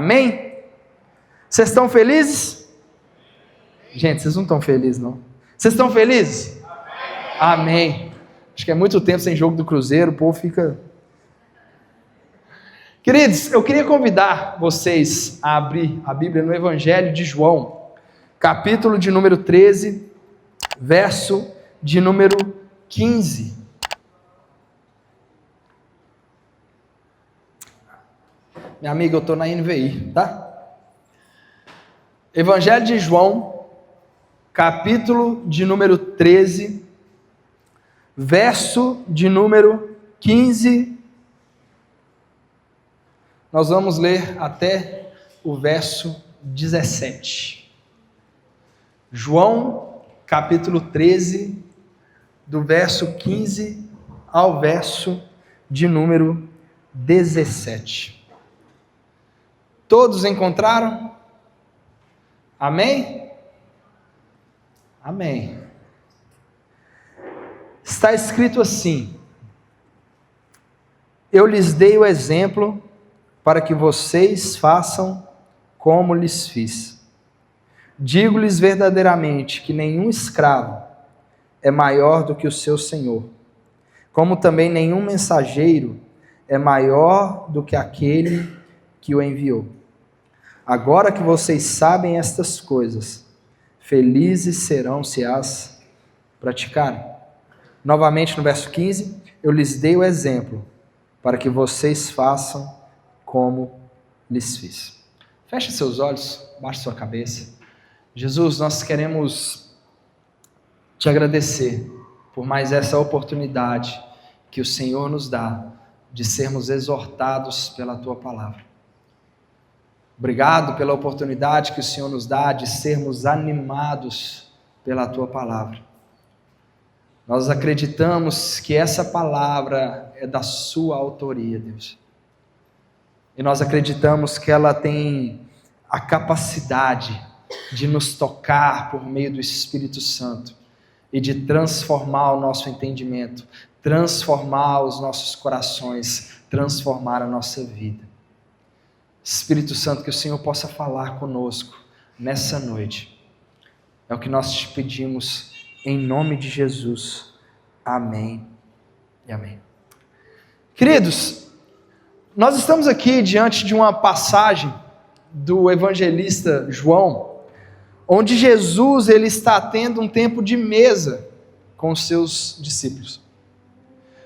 Amém? Vocês estão felizes? Gente, vocês não estão felizes, não. Vocês estão felizes? Amém. Acho que é muito tempo sem jogo do Cruzeiro, o povo fica... Queridos, eu queria convidar vocês a abrir a Bíblia no Evangelho de João, capítulo de número 13, verso de número 15. Minha amiga, eu estou na NVI, tá? Evangelho de João, capítulo de número 13, verso de número 15. Nós vamos ler até o verso 17. João, capítulo 13, do verso 15 ao verso de número 17. Todos encontraram? Amém? Amém. Está escrito assim: eu lhes dei o exemplo para que vocês façam como lhes fiz. Digo-lhes verdadeiramente que nenhum escravo é maior do que o seu senhor, como também nenhum mensageiro é maior do que aquele que o enviou. Agora que vocês sabem estas coisas, felizes serão se as praticarem. Novamente no verso 15, eu lhes dei o exemplo para que vocês façam como lhes fiz. Feche seus olhos, baixe sua cabeça. Jesus, nós queremos te agradecer por mais essa oportunidade que o Senhor nos dá de sermos exortados pela tua palavra. Obrigado pela oportunidade que o Senhor nos dá de sermos animados pela tua palavra. Nós acreditamos que essa palavra é da sua autoria, Deus. E nós acreditamos que ela tem a capacidade de nos tocar por meio do Espírito Santo e de transformar o nosso entendimento, transformar os nossos corações, transformar a nossa vida. Espírito Santo, que o Senhor possa falar conosco nessa noite. É o que nós te pedimos em nome de Jesus. Amém e amém. Queridos, nós estamos aqui diante de uma passagem do evangelista João, onde Jesus ele está tendo um tempo de mesa com os seus discípulos.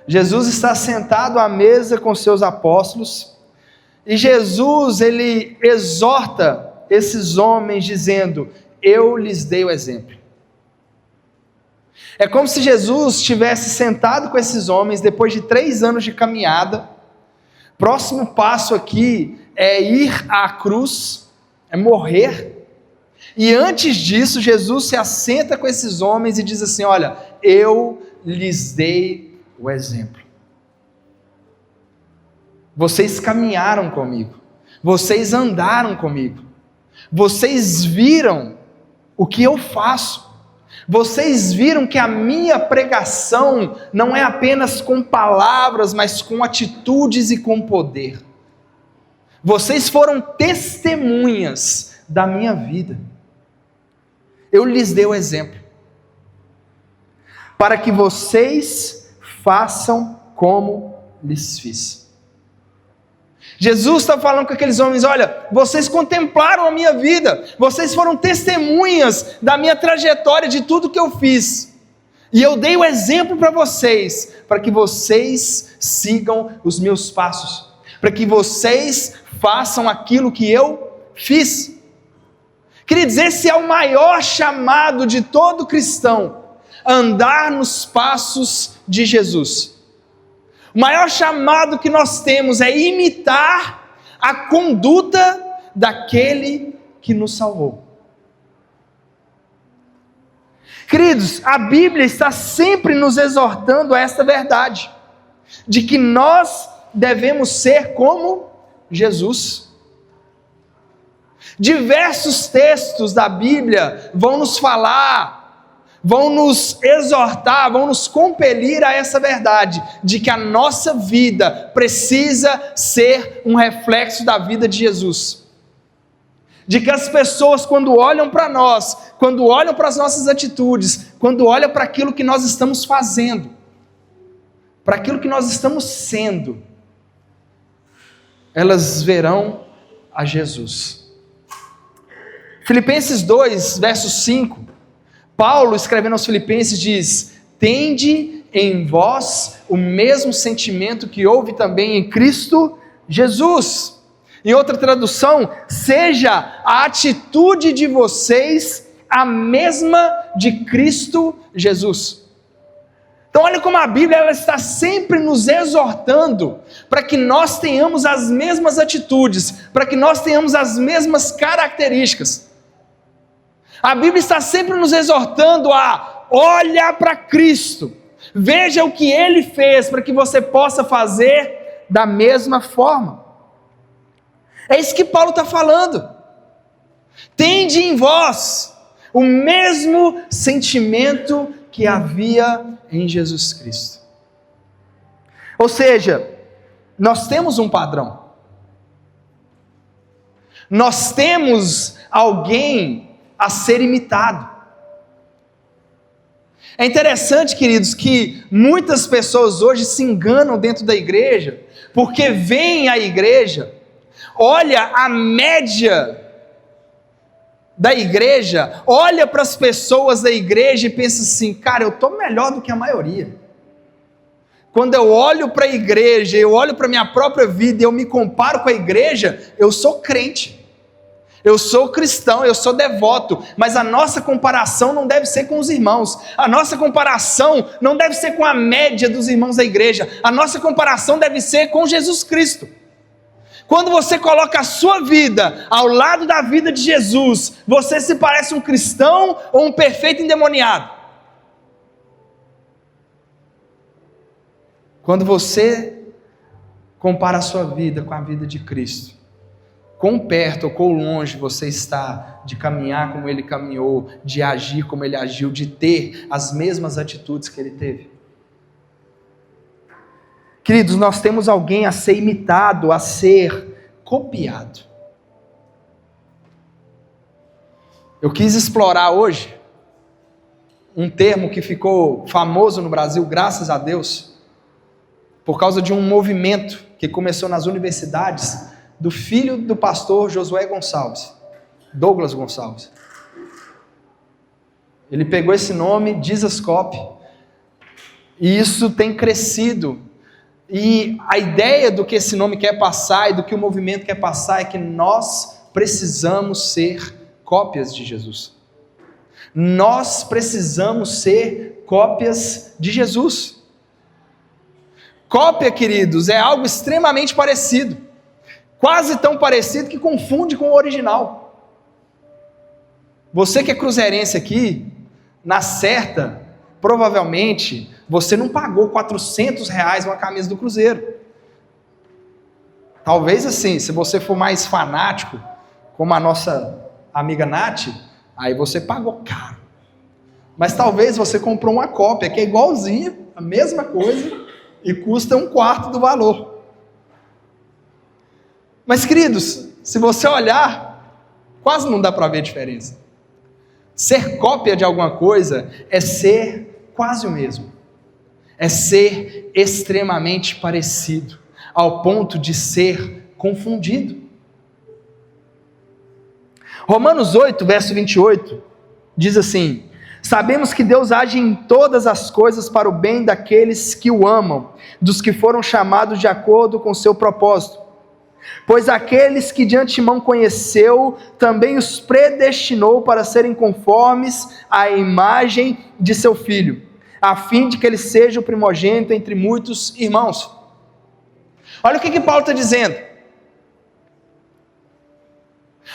Jesus está sentado à mesa com seus apóstolos, e Jesus, ele exorta esses homens dizendo: eu lhes dei o exemplo. É como se Jesus estivesse sentado com esses homens depois de 3 anos de caminhada. Próximo passo aqui é ir à cruz, é morrer. E antes disso, Jesus se assenta com esses homens e diz assim: olha, eu lhes dei o exemplo. Vocês caminharam comigo, vocês andaram comigo, vocês viram o que eu faço, vocês viram que a minha pregação não é apenas com palavras, mas com atitudes e com poder. Vocês foram testemunhas da minha vida. Eu lhes dei o exemplo, para que vocês façam como lhes fiz. Jesus está falando com aqueles homens: olha, vocês contemplaram a minha vida, vocês foram testemunhas da minha trajetória, de tudo que eu fiz, e eu dei o exemplo para vocês, para que vocês sigam os meus passos, para que vocês façam aquilo que eu fiz. Queridos, esse é o maior chamado de todo cristão: andar nos passos de Jesus. O maior chamado que nós temos é imitar a conduta daquele que nos salvou. Queridos, a Bíblia está sempre nos exortando a esta verdade, de que nós devemos ser como Jesus. Diversos textos da Bíblia vão nos falar, vão nos exortar, vão nos compelir a essa verdade, de que a nossa vida precisa ser um reflexo da vida de Jesus. de que as pessoas, quando olham para nós, quando olham para as nossas atitudes, quando olham para aquilo que nós estamos fazendo, para aquilo que nós estamos sendo, elas verão a Jesus. Filipenses 2, verso 5, Paulo, escrevendo aos Filipenses, diz: tende em vós o mesmo sentimento que houve também em Cristo Jesus. Em outra tradução, seja a atitude de vocês a mesma de Cristo Jesus. Então olha como a Bíblia ela está sempre nos exortando para que nós tenhamos as mesmas atitudes, para que nós tenhamos as mesmas características. A Bíblia está sempre nos exortando a olhar para Cristo, veja o que Ele fez para que você possa fazer da mesma forma. É isso que Paulo está falando. Tende em vós o mesmo sentimento que havia em Jesus Cristo. Ou seja, nós temos um padrão. Nós temos alguém a ser imitado. É interessante, queridos, que muitas pessoas hoje se enganam dentro da igreja, porque vêm à igreja, olha a média da igreja, olha para as pessoas da igreja e pensa assim: cara, eu estou melhor do que a maioria. Quando eu olho para a igreja, eu olho para a minha própria vida e eu me comparo com a igreja, eu sou crente, eu sou cristão, eu sou devoto, mas a nossa comparação não deve ser com os irmãos, a nossa comparação não deve ser com a média dos irmãos da igreja, a nossa comparação deve ser com Jesus Cristo. Quando você coloca a sua vida ao lado da vida de Jesus, você se parece um cristão ou um perfeito endemoniado? Quando você compara a sua vida com a vida de Cristo, quão perto ou quão longe você está de caminhar como Ele caminhou, de agir como Ele agiu, de ter as mesmas atitudes que Ele teve? Queridos, nós temos alguém a ser imitado, a ser copiado. Eu quis explorar hoje um termo que ficou famoso no Brasil, graças a Deus, por causa de um movimento que começou nas universidades do filho do pastor Josué Gonçalves, Douglas Gonçalves. Ele pegou esse nome, Jesus Cop, e isso tem crescido. E a ideia do que esse nome quer passar e do que o movimento quer passar é que nós precisamos ser cópias de Jesus. Nós precisamos ser cópias de Jesus. Cópia, queridos, é algo extremamente parecido. Quase tão parecido que confunde com o original. Você que é cruzeirense aqui, na certa, provavelmente você não pagou R$400 uma camisa do Cruzeiro. Talvez assim, se você for mais fanático, como a nossa amiga Nath, aí você pagou caro. Mas talvez você comprou uma cópia que é igualzinha, a mesma coisa, e custa 1/4 do valor. Mas, queridos, se você olhar, quase não dá para ver a diferença. Ser cópia de alguma coisa é ser quase o mesmo. É ser extremamente parecido, ao ponto de ser confundido. Romanos 8, verso 28, diz assim: sabemos que Deus age em todas as coisas para o bem daqueles que o amam, dos que foram chamados de acordo com o seu propósito. Pois aqueles que de antemão conheceu, também os predestinou para serem conformes à imagem de seu Filho, a fim de que ele seja o primogênito entre muitos irmãos. Olha o que Paulo está dizendo.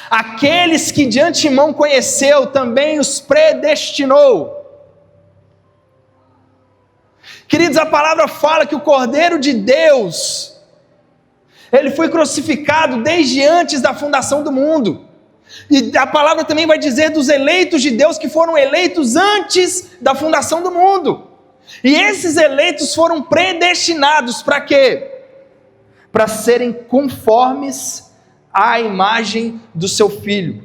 Aqueles que de antemão conheceu, também os predestinou. Queridos, a palavra fala que o Cordeiro de Deus, ele foi crucificado desde antes da fundação do mundo. E a palavra também vai dizer dos eleitos de Deus que foram eleitos antes da fundação do mundo. E esses eleitos foram predestinados para quê? Para serem conformes à imagem do seu Filho,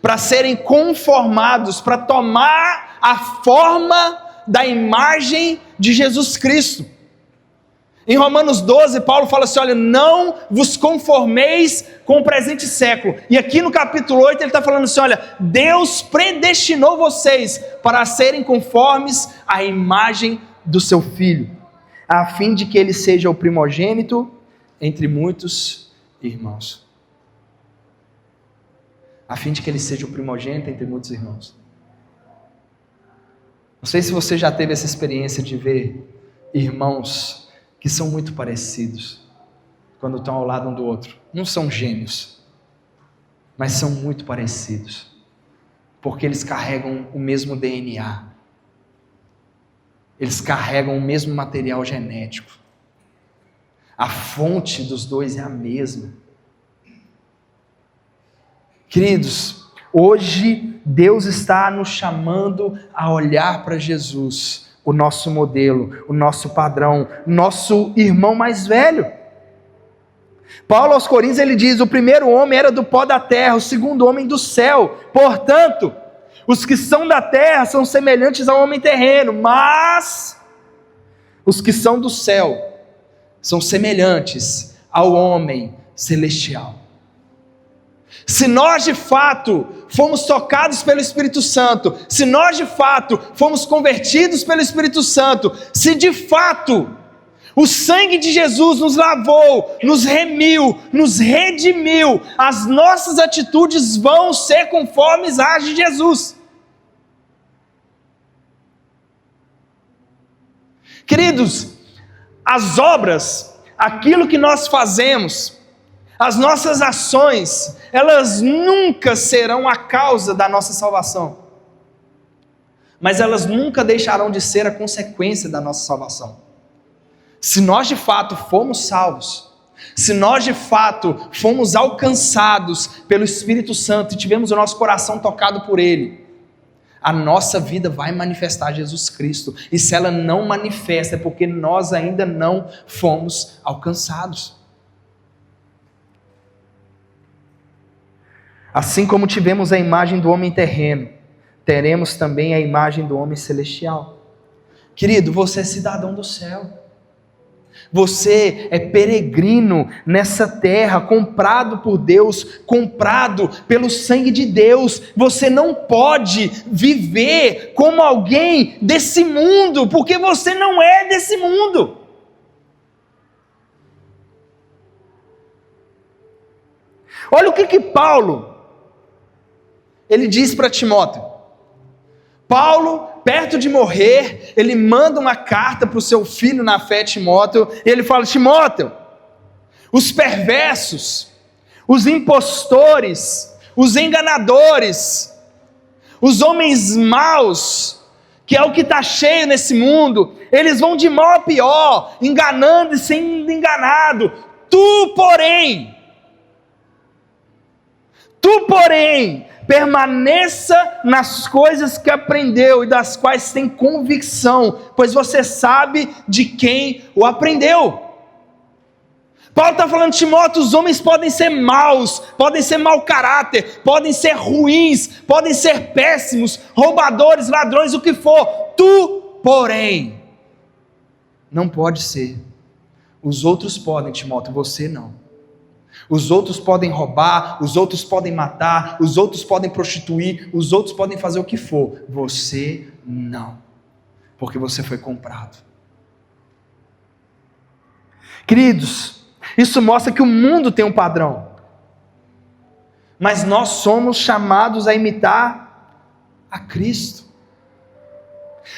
para serem conformados, para tomar a forma da imagem de Jesus Cristo. Em Romanos 12, Paulo fala assim, olha, não vos conformeis com o presente século. E aqui no capítulo 8 ele está falando assim, olha, Deus predestinou vocês para serem conformes à imagem do seu Filho, a fim de que ele seja o primogênito entre muitos irmãos. A fim de que ele seja o primogênito entre muitos irmãos. Não sei se você já teve essa experiência de ver irmãos que são muito parecidos quando estão ao lado um do outro. Não são gêmeos, mas são muito parecidos, porque eles carregam o mesmo DNA, eles carregam o mesmo material genético, a fonte dos dois é a mesma. Queridos, hoje Deus está nos chamando a olhar para Jesus, o nosso modelo, o nosso padrão, nosso irmão mais velho. Paulo aos Coríntios ele diz, o primeiro homem era do pó da terra, o segundo homem do céu, portanto, os que são da terra são semelhantes ao homem terreno, mas os que são do céu são semelhantes ao homem celestial. Se nós de fato fomos tocados pelo Espírito Santo, se nós de fato fomos convertidos pelo Espírito Santo, se de fato o sangue de Jesus nos lavou, nos remiu, nos redimiu, as nossas atitudes vão ser conformes às de Jesus. Queridos, as obras, aquilo que nós fazemos, as nossas ações, elas nunca serão a causa da nossa salvação, mas elas nunca deixarão de ser a consequência da nossa salvação. Se nós de fato fomos salvos, se nós de fato fomos alcançados pelo Espírito Santo e tivemos o nosso coração tocado por Ele, a nossa vida vai manifestar Jesus Cristo, e se ela não manifesta é porque nós ainda não fomos alcançados. Assim como tivemos a imagem do homem terreno, teremos também a imagem do homem celestial. Querido, você é cidadão do céu. Você é peregrino nessa terra, comprado por Deus, comprado pelo sangue de Deus. Você não pode viver como alguém desse mundo, porque você não é desse mundo. Olha o que Paulo ele diz para Timóteo. Paulo, perto de morrer, ele manda uma carta para o seu filho na fé, Timóteo, e ele fala, Timóteo, os perversos, os impostores, os enganadores, os homens maus, que é o que está cheio nesse mundo, eles vão de mal a pior, enganando e sendo enganado. Tu, porém, permaneça nas coisas que aprendeu e das quais tem convicção, pois você sabe de quem o aprendeu. Paulo está falando, Timóteo, os homens podem ser maus, podem ser mau caráter, podem ser ruins, podem ser péssimos, roubadores, ladrões, o que for. Tu, porém, não pode ser. Os outros podem, Timóteo, você não. Os outros podem roubar, os outros podem matar, os outros podem prostituir, os outros podem fazer o que for. Você não, porque você foi comprado. Queridos, isso mostra que o mundo tem um padrão, mas nós somos chamados a imitar a Cristo.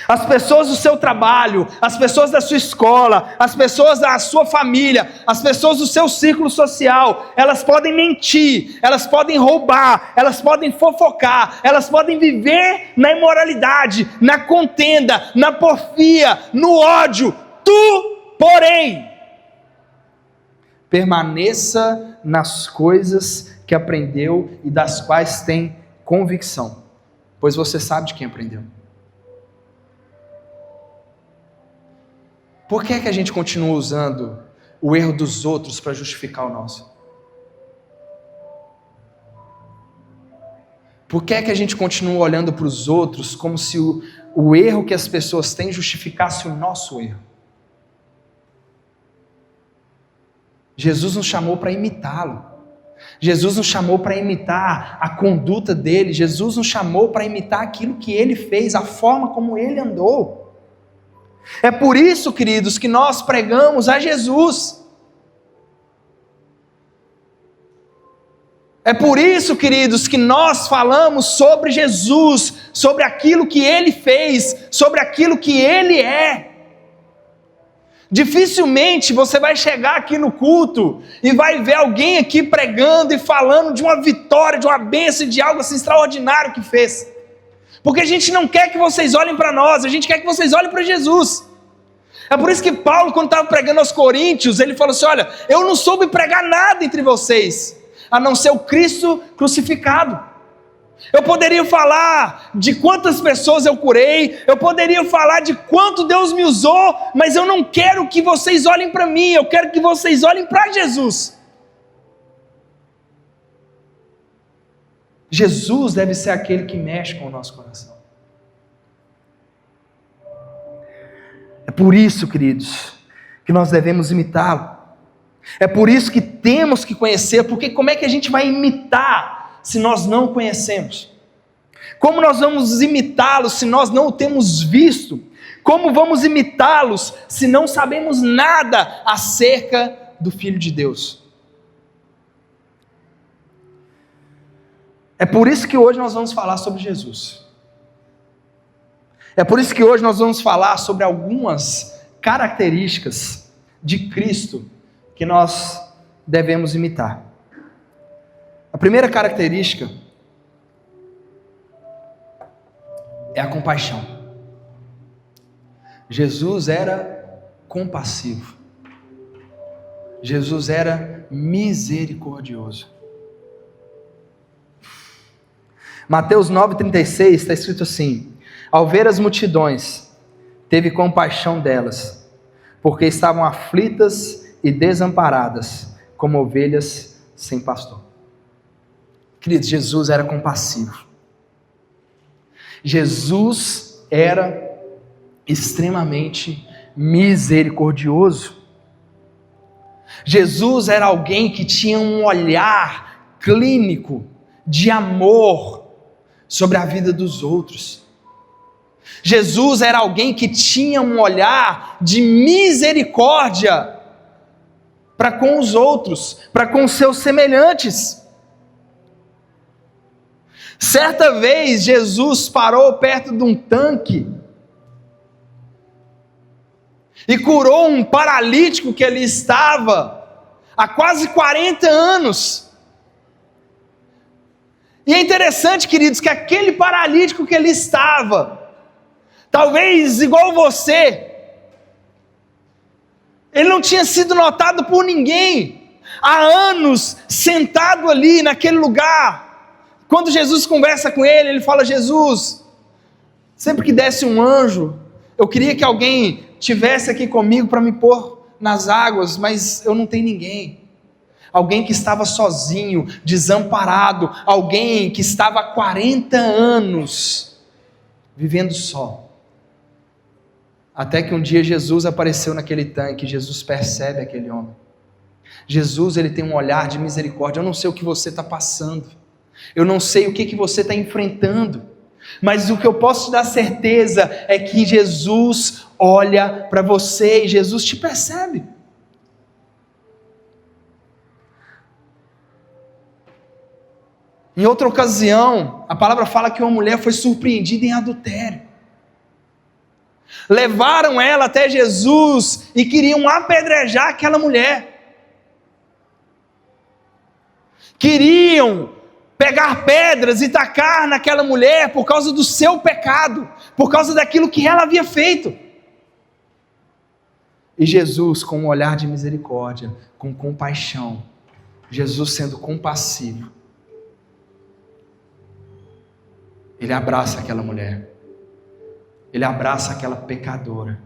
As pessoas do seu trabalho, as pessoas da sua escola, as pessoas da sua família, as pessoas do seu círculo social, elas podem mentir, elas podem roubar, elas podem fofocar, elas podem viver na imoralidade, na contenda, na porfia, no ódio. Tu, porém, permaneça nas coisas que aprendeu e das quais tem convicção, pois você sabe de quem aprendeu. Por que é que a gente continua usando o erro dos outros para justificar o nosso? Por que é que a gente continua olhando para os outros como se o erro que as pessoas têm justificasse o nosso erro? Jesus nos chamou para imitá-lo. Jesus nos chamou para imitar a conduta dele. Jesus nos chamou para imitar aquilo que ele fez, a forma como ele andou. É por isso, queridos, que nós pregamos a Jesus. É por isso, queridos, que nós falamos sobre Jesus, sobre aquilo que ele fez, sobre aquilo que ele é. Dificilmente você vai chegar aqui no culto e vai ver alguém aqui pregando e falando de uma vitória, de uma bênção, de algo assim extraordinário que fez. Porque a gente não quer que vocês olhem para nós, a gente quer que vocês olhem para Jesus. É por isso que Paulo, quando estava pregando aos Coríntios, ele falou assim: olha, eu não soube pregar nada entre vocês, a não ser o Cristo crucificado. Eu poderia falar de quantas pessoas eu curei, eu poderia falar de quanto Deus me usou, mas eu não quero que vocês olhem para mim, eu quero que vocês olhem para Jesus. Jesus deve ser aquele que mexe com o nosso coração. É por isso, queridos, que nós devemos imitá-lo. É por isso que temos que conhecer, porque como é que a gente vai imitar se nós não conhecemos? Como nós vamos imitá-los se nós não o temos visto? Como vamos imitá-los se não sabemos nada acerca do Filho de Deus? É por isso que hoje nós vamos falar sobre Jesus. É por isso que hoje nós vamos falar sobre algumas características de Cristo que nós devemos imitar. A primeira característica é a compaixão. Jesus era compassivo. Jesus era misericordioso. Mateus 9,36 está escrito assim: ao ver as multidões, teve compaixão delas, porque estavam aflitas e desamparadas, como ovelhas sem pastor. Queridos, Jesus era compassivo. Jesus era extremamente misericordioso. Jesus era alguém que tinha um olhar clínico de amor sobre a vida dos outros. Jesus era alguém que tinha um olhar de misericórdia para com os outros, para com os seus semelhantes. Certa vez Jesus parou perto de um tanque e curou um paralítico que ali estava há quase 40 anos. E é interessante, queridos, que aquele paralítico que ali estava, talvez igual você, ele não tinha sido notado por ninguém, há anos sentado ali naquele lugar. Quando Jesus conversa com ele, ele fala: Jesus, sempre que desce um anjo, eu queria que alguém tivesse aqui comigo para me pôr nas águas, mas eu não tenho ninguém. Alguém que estava sozinho, desamparado, alguém que estava há 40 anos vivendo só. Até que um dia Jesus apareceu naquele tanque, Jesus percebe aquele homem. Jesus, ele tem um olhar de misericórdia. Eu não sei o que você está passando, eu não sei o que você está enfrentando, mas o que eu posso te dar certeza é que Jesus olha para você e Jesus te percebe. Em outra ocasião, a palavra fala que uma mulher foi surpreendida em adultério. Levaram ela até Jesus e queriam apedrejar aquela mulher. Queriam pegar pedras e tacar naquela mulher por causa do seu pecado, por causa daquilo que ela havia feito. E Jesus, com um olhar de misericórdia, com compaixão, Jesus sendo compassivo, ele abraça aquela mulher, ele abraça aquela pecadora,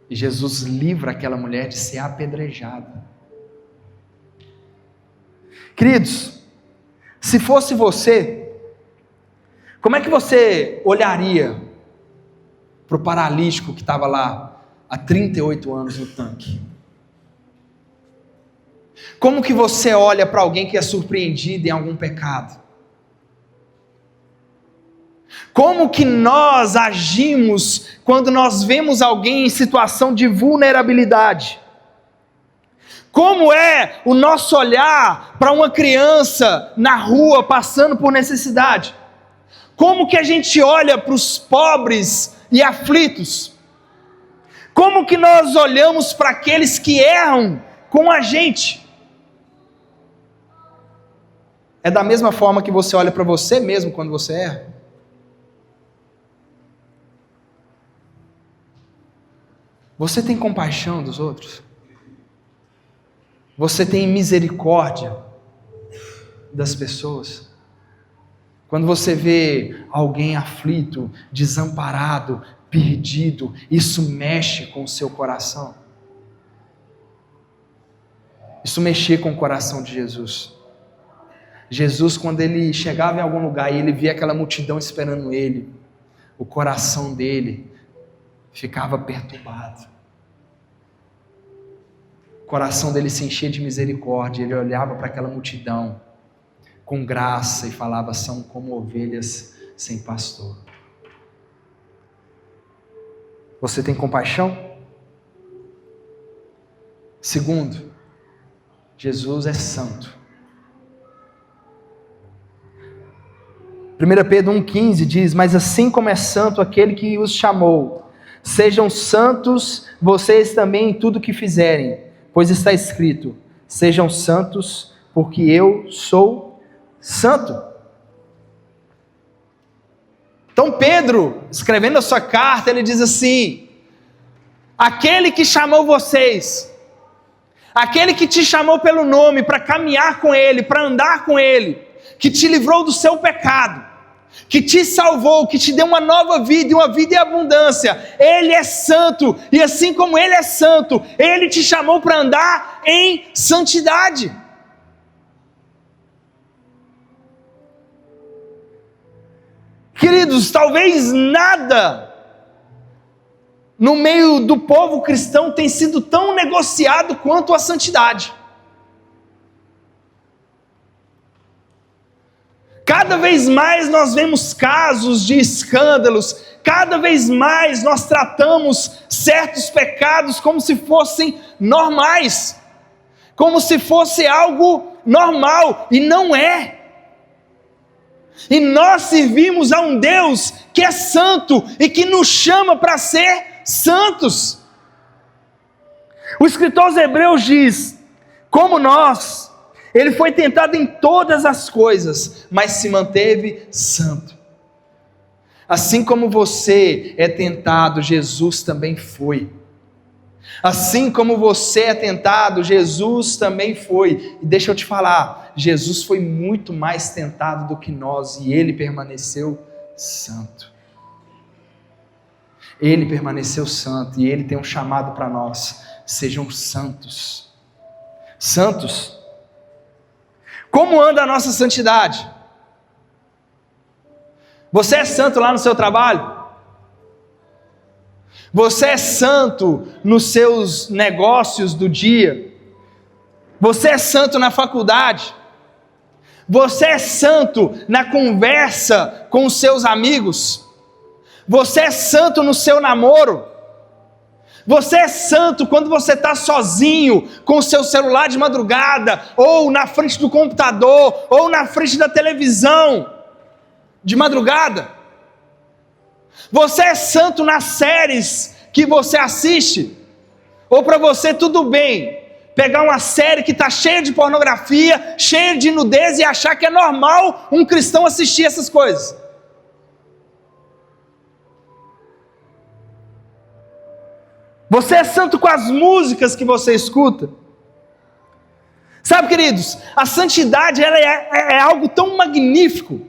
e Jesus livra aquela mulher de ser apedrejada. Queridos, Se fosse você, como é que você olharia para o paralítico que estava lá há 38 anos no tanque? Como que você olha para alguém que é surpreendido em algum pecado? Como que nós agimos quando nós vemos alguém em situação de vulnerabilidade? Como é o nosso olhar para uma criança na rua passando por necessidade? Como que a gente olha para os pobres e aflitos? Como que nós olhamos para aqueles que erram com a gente? É da mesma forma que você olha para você mesmo quando você erra? Você tem compaixão dos outros? Você tem misericórdia das pessoas? Quando você vê alguém aflito, desamparado, perdido, isso mexe com o seu coração? Isso mexia com o coração de Jesus. Jesus, quando ele chegava em algum lugar e ele via aquela multidão esperando ele, o coração dele ficava perturbado. O coração dele se enchia de misericórdia, ele olhava para aquela multidão com graça e falava: são como ovelhas sem pastor. Você tem compaixão? Segundo, Jesus é santo. 1 Pedro 1,15 diz: mas assim como é santo aquele que os chamou, sejam santos vocês também em tudo que fizerem, pois está escrito: sejam santos, porque eu sou santo. Então Pedro, escrevendo a sua carta, ele diz assim: aquele que chamou vocês, aquele que te chamou pelo nome para caminhar com ele, para andar com ele, que te livrou do seu pecado, que te salvou, que te deu uma nova vida e uma vida em abundância, ele é santo, e assim como ele é santo, ele te chamou para andar em santidade. Queridos, talvez nada no meio do povo cristão tenha sido tão negociado quanto a santidade. Cada vez mais nós vemos casos de escândalos, cada vez mais nós tratamos certos pecados como se fossem normais, como se fosse algo normal, e não é. E nós servimos a um Deus que é santo e que nos chama para ser santos. O escritor aos Hebreus diz: como nós, ele foi tentado em todas as coisas, mas se manteve santo. Assim como você é tentado, Jesus também foi. Assim como você é tentado, Jesus também foi. E deixa eu te falar, Jesus foi muito mais tentado do que nós, e ele permaneceu santo. Ele permaneceu santo, e ele tem um chamado para nós: sejam santos. Santos. Como anda a nossa santidade? Você é santo lá no seu trabalho? Você é santo nos seus negócios do dia? Você é santo na faculdade? Você é santo na conversa com os seus amigos? Você é santo no seu namoro? Você é santo quando você está sozinho com o seu celular de madrugada, ou na frente do computador, ou na frente da televisão de madrugada? Você é santo nas séries que você assiste? Ou para você tudo bem pegar uma série que está cheia de pornografia, cheia de nudez, e achar que é normal um cristão assistir essas coisas? Você é santo com as músicas que você escuta? Sabe, queridos, a santidade ela é algo tão magnífico,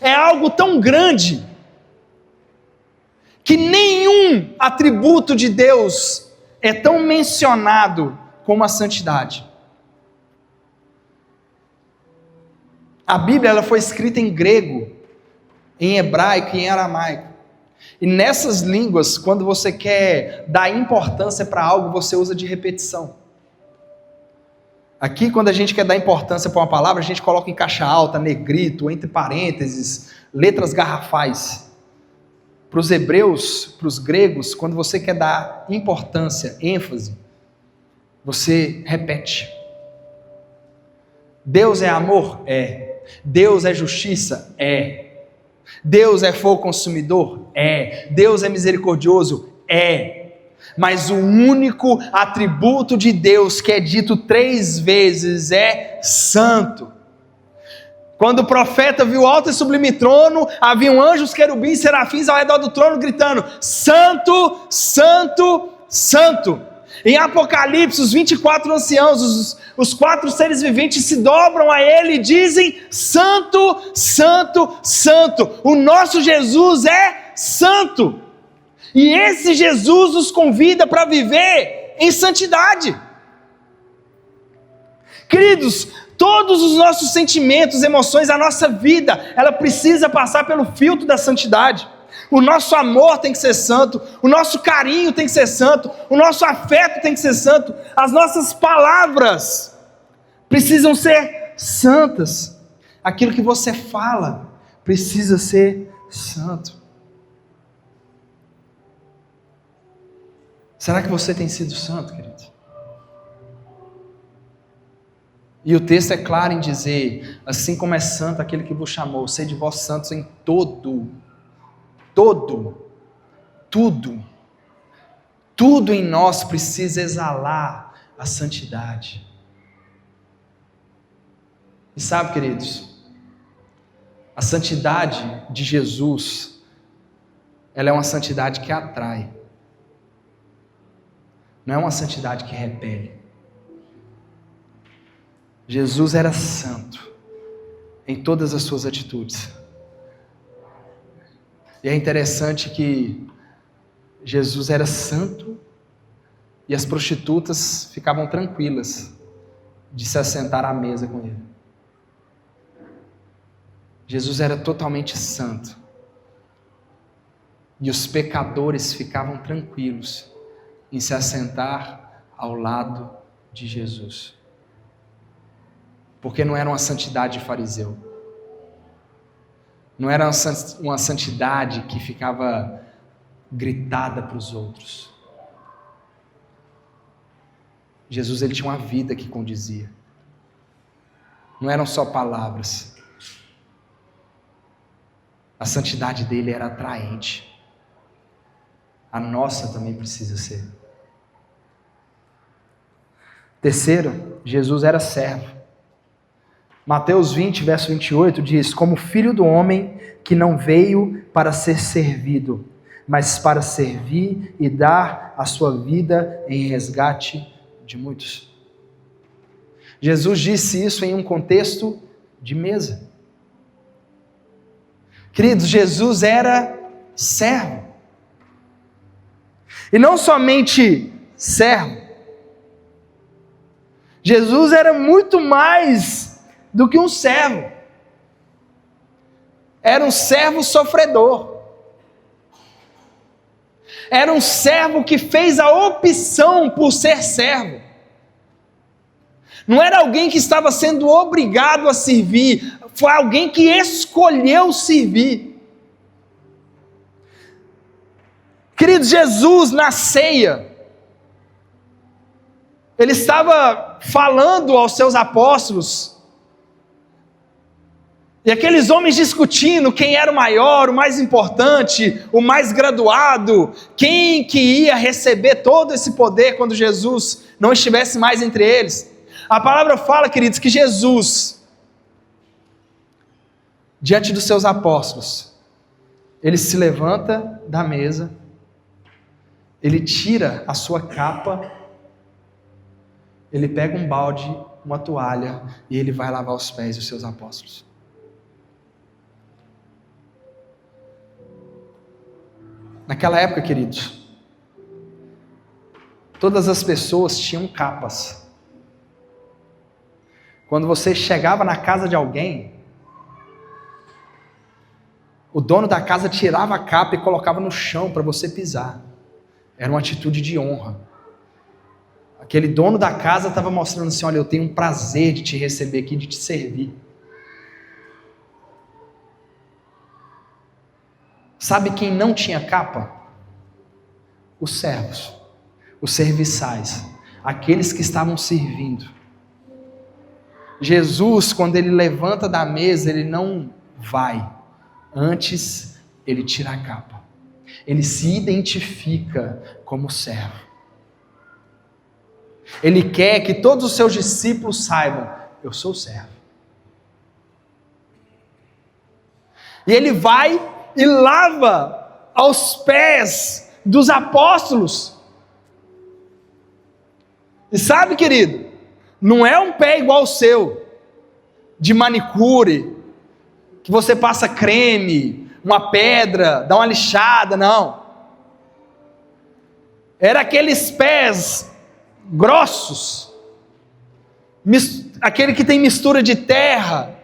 é algo tão grande, que nenhum atributo de Deus é tão mencionado como a santidade. A Bíblia ela foi escrita em grego, em hebraico e em aramaico. E nessas línguas, quando você quer dar importância para algo, você usa de repetição. Aqui, quando a gente quer dar importância para uma palavra, a gente coloca em caixa alta, negrito, entre parênteses, letras garrafais. Para os hebreus, para os gregos, quando você quer dar importância, ênfase, você repete. Deus é amor? É. Deus é justiça? É. Deus é fogo consumidor? É. Deus é misericordioso? É. Mas o único atributo de Deus que é dito 3 vezes é santo. Quando o profeta viu o alto e sublime trono, haviam anjos, querubins, serafins ao redor do trono gritando: Santo, Santo, Santo. Em Apocalipse, os 24 anciãos, os 4 seres viventes se dobram a ele e dizem: Santo, Santo, Santo. O nosso Jesus é santo. E esse Jesus nos convida para viver em santidade. Queridos, todos os nossos sentimentos, emoções, a nossa vida, ela precisa passar pelo filtro da santidade. O nosso amor tem que ser santo, o nosso carinho tem que ser santo, o nosso afeto tem que ser santo, as nossas palavras precisam ser santas. Aquilo que você fala precisa ser santo. Será que você tem sido santo, querido? E o texto é claro em dizer: assim como é santo aquele que vos chamou, sede vós santos em tudo em nós precisa exalar a santidade. E sabe, queridos, a santidade de Jesus, ela é uma santidade que atrai, não é uma santidade que repele. Jesus era santo em todas as suas atitudes. E é interessante que Jesus era santo e as prostitutas ficavam tranquilas de se assentar à mesa com ele. Jesus era totalmente santo e os pecadores ficavam tranquilos em se assentar ao lado de Jesus. Porque não era uma santidade de fariseu. Não era uma santidade que ficava gritada para os outros. Jesus, ele tinha uma vida que condizia. Não eram só palavras. A santidade dele era atraente. A nossa também precisa ser. Terceiro, Jesus era servo. Mateus 20, verso 28 diz: como filho do homem que não veio para ser servido, mas para servir e dar a sua vida em resgate de muitos. Jesus disse isso em um contexto de mesa. Queridos, Jesus era servo. E não somente servo. Jesus era muito mais do que um servo. Era um servo sofredor. Era um servo que fez a opção por ser servo. Não era alguém que estava sendo obrigado a servir, foi alguém que escolheu servir. Querido, Jesus na ceia, ele estava falando aos seus apóstolos, e aqueles homens discutindo quem era o maior, o mais importante, o mais graduado, quem que ia receber todo esse poder quando Jesus não estivesse mais entre eles. A palavra fala, queridos, que Jesus, diante dos seus apóstolos, ele se levanta da mesa, ele tira a sua capa, ele pega um balde, uma toalha, e ele vai lavar os pés dos seus apóstolos. Naquela época, queridos, todas as pessoas tinham capas. Quando você chegava na casa de alguém, O dono da casa tirava a capa e colocava no chão para você pisar. Era uma atitude de honra. Aquele dono da casa estava mostrando assim: olha, eu tenho um prazer de te receber aqui, de te servir. Sabe quem não tinha capa? Os servos, os serviçais, aqueles que estavam servindo. Jesus, quando ele levanta da mesa, ele não vai. Antes, ele tira a capa. Ele se identifica como servo. Ele quer que todos os seus discípulos saibam: eu sou servo. E ele vai e lava aos pés dos apóstolos. E sabe, querido, não é um pé igual o seu, de manicure, que você passa creme, uma pedra, dá uma lixada, não. Era aqueles pés grossos, aquele que tem mistura de terra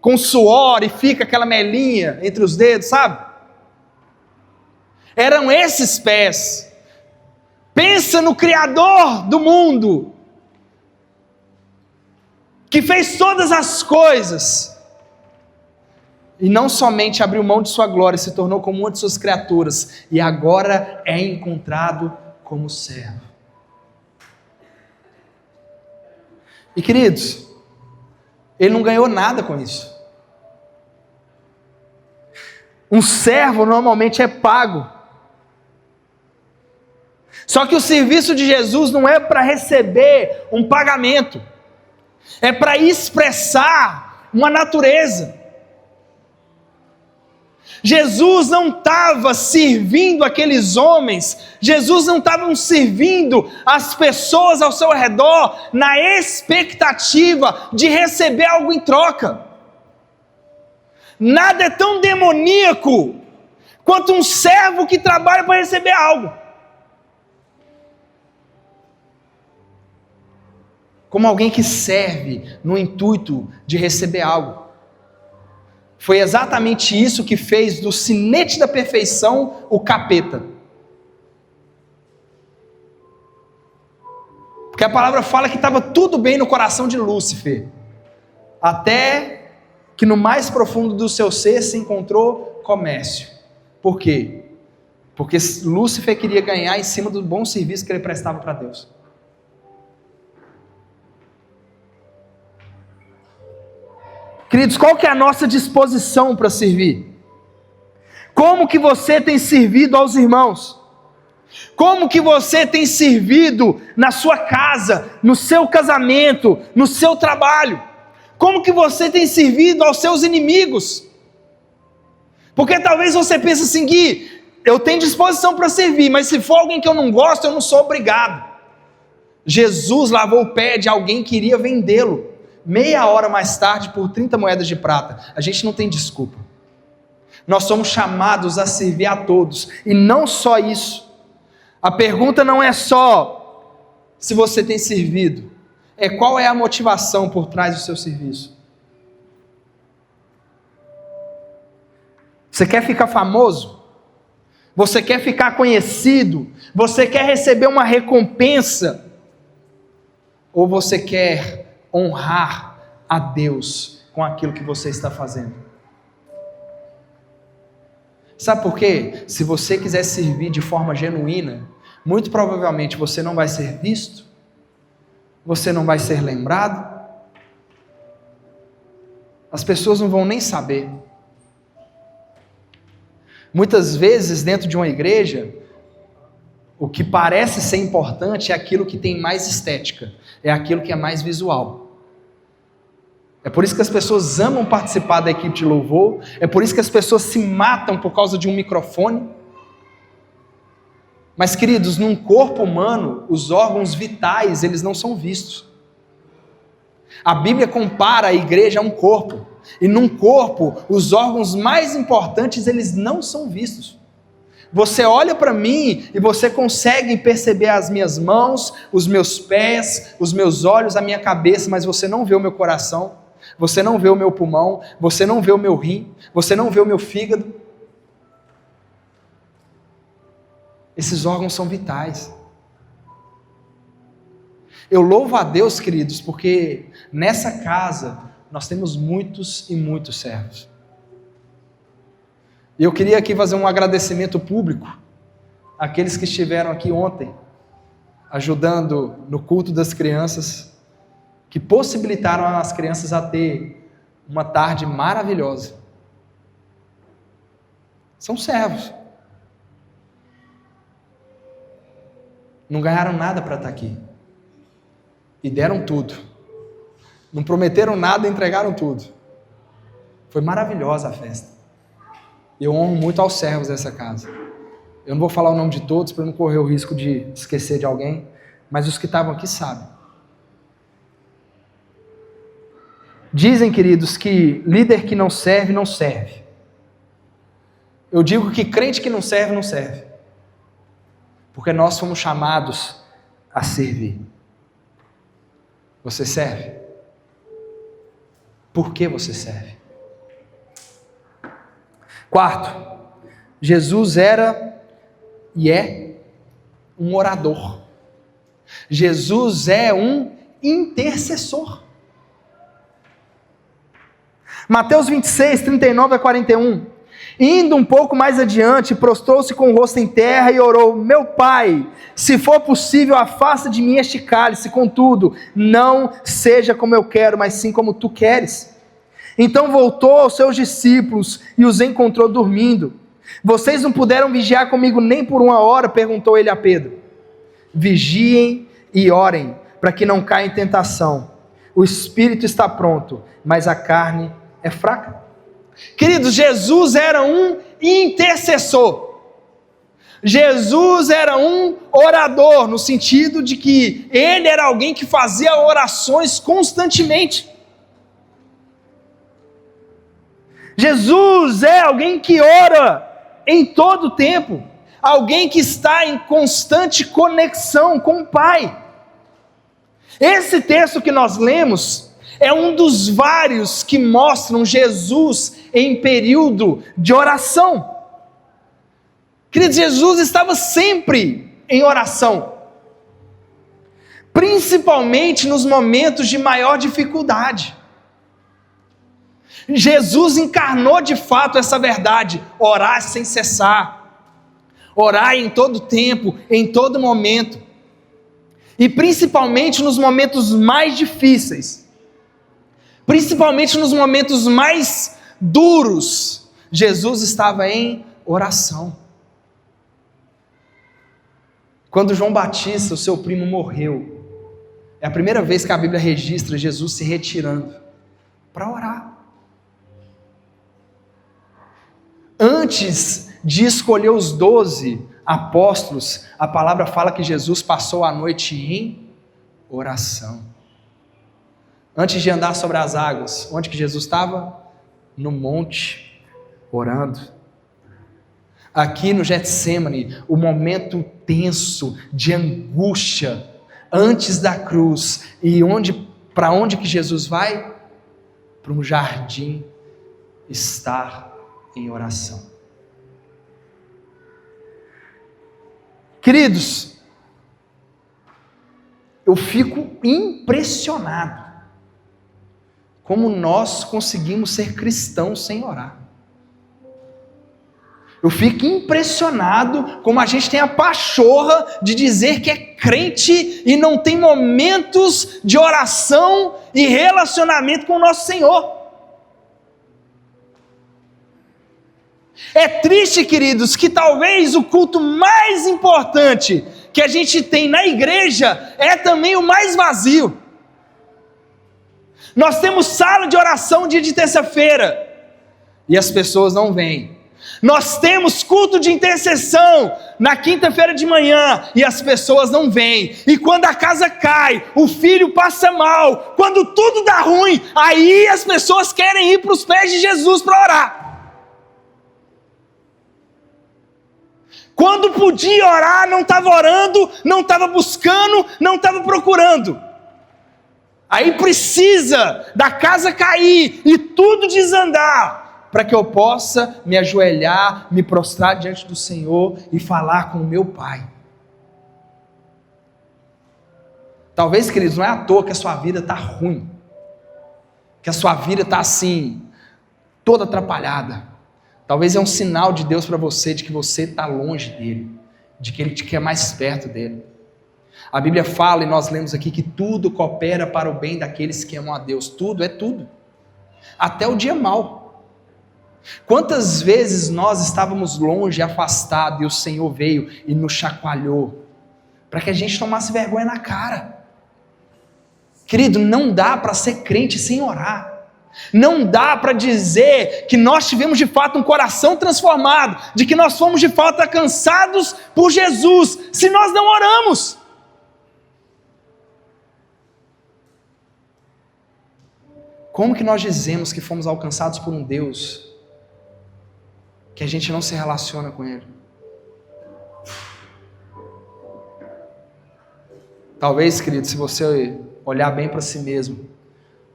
com suor e fica aquela melinha entre os dedos, sabe? Eram esses pés. Pensa no Criador do mundo, que fez todas as coisas, e não somente abriu mão de sua glória, se tornou como uma de suas criaturas, e agora é encontrado como servo. E queridos, ele não ganhou nada com isso. Um servo normalmente é pago. Só que o serviço de Jesus não é para receber um pagamento, é para expressar uma natureza. Jesus não estava servindo aqueles homens, Jesus não estava servindo as pessoas ao seu redor na expectativa de receber algo em troca. Nada é tão demoníaco quanto um servo que trabalha para receber algo. Como alguém que serve no intuito de receber algo. Foi exatamente isso que fez do sinete da perfeição o capeta. Porque a palavra fala que estava tudo bem no coração de Lúcifer, até que no mais profundo do seu ser se encontrou comércio. Por quê? Porque Lúcifer queria ganhar em cima do bom serviço que ele prestava para Deus. Queridos, qual que é a nossa disposição para servir? Como que você tem servido aos irmãos? Como que você tem servido na sua casa, no seu casamento, no seu trabalho? Como que você tem servido aos seus inimigos? Porque talvez você pense assim: Gui, eu tenho disposição para servir, mas se for alguém que eu não gosto, eu não sou obrigado. Jesus lavou o pé de alguém que iria vendê-lo meia hora mais tarde por 30 moedas de prata. A gente não tem desculpa. Nós somos chamados a servir a todos. E não só isso. A pergunta não é só se você tem servido. É qual é a motivação por trás do seu serviço. Você quer ficar famoso? Você quer ficar conhecido? Você quer receber uma recompensa? Ou você quer honrar a Deus com aquilo que você está fazendo? Sabe por quê? Se você quiser servir de forma genuína, muito provavelmente você não vai ser visto, você não vai ser lembrado, as pessoas não vão nem saber. Muitas vezes dentro de uma igreja, o que parece ser importante é aquilo que tem mais estética, é aquilo que é mais visual. É por isso que as pessoas amam participar da equipe de louvor, é por isso que as pessoas se matam por causa de um microfone. Mas, queridos, num corpo humano, os órgãos vitais, eles não são vistos. A Bíblia compara a igreja a um corpo, e num corpo, os órgãos mais importantes, eles não são vistos. Você olha para mim e você consegue perceber as minhas mãos, os meus pés, os meus olhos, a minha cabeça, mas você não vê o meu coração, você não vê o meu pulmão, você não vê o meu rim, você não vê o meu fígado. Esses órgãos são vitais. Eu louvo a Deus, queridos, porque nessa casa nós temos muitos e muitos servos. E eu queria aqui fazer um agradecimento público àqueles que estiveram aqui ontem, ajudando no culto das crianças, que possibilitaram as crianças a ter uma tarde maravilhosa. São servos. Não ganharam nada para estar aqui. E deram tudo. Não prometeram nada e entregaram tudo. Foi maravilhosa a festa. Eu honro muito aos servos dessa casa. Eu não vou falar o nome de todos para não correr o risco de esquecer de alguém, mas os que estavam aqui sabem. Dizem, queridos, que líder que não serve, não serve. Eu digo que crente que não serve, não serve. Porque nós fomos chamados a servir. Você serve? Por que você serve? Quarto, Jesus era e é um orador. Jesus é um intercessor. Mateus 26, 39 a 41. Indo um pouco mais adiante, prostrou-se com o rosto em terra e orou: meu Pai, se for possível, afasta de mim este cálice, contudo, não seja como eu quero, mas sim como tu queres. Então voltou aos seus discípulos e os encontrou dormindo. Vocês não puderam vigiar comigo nem por 1 hora? Perguntou ele a Pedro. Vigiem e orem, para que não caia em tentação. O espírito está pronto, mas a carne é fraca. Queridos, Jesus era um intercessor. Jesus era um orador, no sentido de que ele era alguém que fazia orações constantemente. Jesus é alguém que ora em todo o tempo, alguém que está em constante conexão com o Pai. Esse texto que nós lemos é um dos vários que mostram Jesus em período de oração. Queridos, Jesus estava sempre em oração, principalmente nos momentos de maior dificuldade. Jesus encarnou de fato essa verdade: orar sem cessar, orar em todo tempo, em todo momento, e principalmente nos momentos mais difíceis, principalmente nos momentos mais duros, Jesus estava em oração. Quando João Batista, o seu primo, morreu, é a primeira vez que a Bíblia registra Jesus se retirando para orar. Antes de escolher os 12 apóstolos, a palavra fala que Jesus passou a noite em oração. Antes de andar sobre as águas, onde que Jesus estava? No monte, orando. Aqui no Getsêmani, o momento tenso de angústia, antes da cruz, e para onde que Jesus vai? Para um jardim, estar em oração. Queridos, eu fico impressionado como nós conseguimos ser cristãos sem orar. Eu fico impressionado como a gente tem a pachorra de dizer que é crente e não tem momentos de oração e relacionamento com o nosso Senhor. É triste, queridos, que talvez o culto mais importante que a gente tem na igreja é também o mais vazio. Nós temos sala de oração dia de terça-feira e as pessoas não vêm. Nós temos culto de intercessão na quinta-feira de manhã e as pessoas não vêm. E quando a casa cai, o filho passa mal, quando tudo dá ruim, aí as pessoas querem ir para os pés de Jesus para orar. Quando podia orar, não estava orando, não estava buscando, não estava procurando. Aí precisa da casa cair e tudo desandar, para que eu possa me ajoelhar, me prostrar diante do Senhor e falar com o meu Pai. Talvez, queridos, não é à toa que a sua vida está ruim, que a sua vida está assim, toda atrapalhada. Talvez é um sinal de Deus para você, de que você está longe dele, de que ele te quer mais perto dele. A Bíblia fala, e nós lemos aqui, que tudo coopera para o bem daqueles que amam a Deus. Tudo é tudo, até o dia mau. Quantas vezes nós estávamos longe, afastados, e o Senhor veio e nos chacoalhou, para que a gente tomasse vergonha na cara. Querido, não dá para ser crente sem orar. Não dá para dizer que nós tivemos de fato um coração transformado, de que nós fomos de fato alcançados por Jesus, se nós não oramos. Como que nós dizemos que fomos alcançados por um Deus que a gente não se relaciona com Ele? Talvez, querido, se você olhar bem para si mesmo,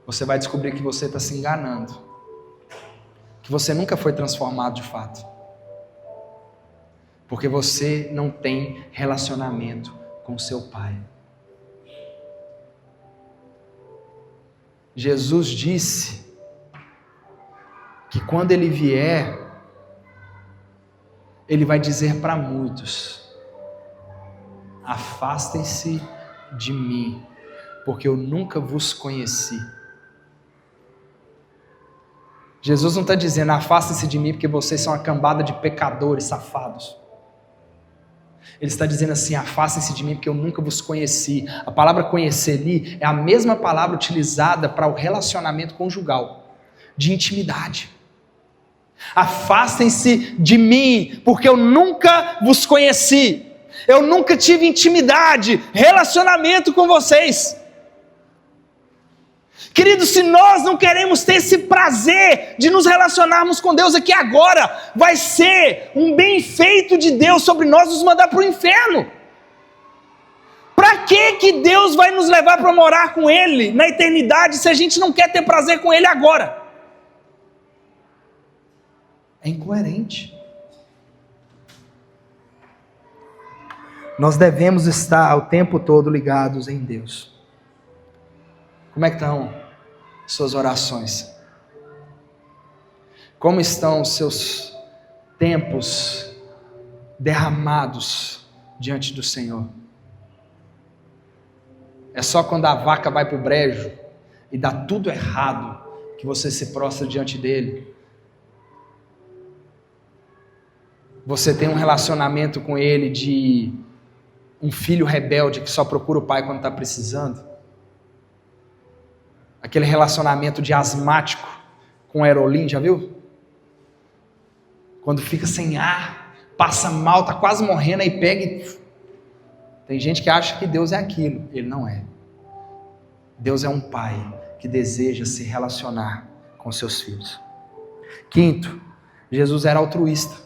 você vai descobrir que você está se enganando, que você nunca foi transformado de fato, porque você não tem relacionamento com seu Pai. Jesus disse que quando Ele vier, Ele vai dizer para muitos: afastem-se de mim, porque eu nunca vos conheci. Jesus não está dizendo: afastem-se de mim porque vocês são uma cambada de pecadores safados. Ele está dizendo assim: afastem-se de mim porque eu nunca vos conheci. A palavra conhecer ali é a mesma palavra utilizada para o relacionamento conjugal, de intimidade. Afastem-se de mim porque eu nunca vos conheci. Eu nunca tive intimidade, relacionamento com vocês. Queridos, se nós não queremos ter esse prazer de nos relacionarmos com Deus aqui agora, vai ser um bem feito de Deus sobre nós nos mandar para o inferno. Para que Deus vai nos levar para morar com Ele na eternidade se a gente não quer ter prazer com Ele agora? É incoerente. Nós devemos estar o tempo todo ligados em Deus. Como é que estão suas orações? Como estão os seus tempos derramados diante do Senhor? É só quando a vaca vai para o brejo e dá tudo errado que você se prostra diante dele? Você tem um relacionamento com ele de um filho rebelde que só procura o pai quando está precisando? Aquele relacionamento de asmático com aerolim, já viu? Quando fica sem ar, passa mal, está quase morrendo, aí pega e... Tem gente que acha que Deus é aquilo. Ele não é. Deus é um pai que deseja se relacionar com seus filhos. Quinto, Jesus era altruísta.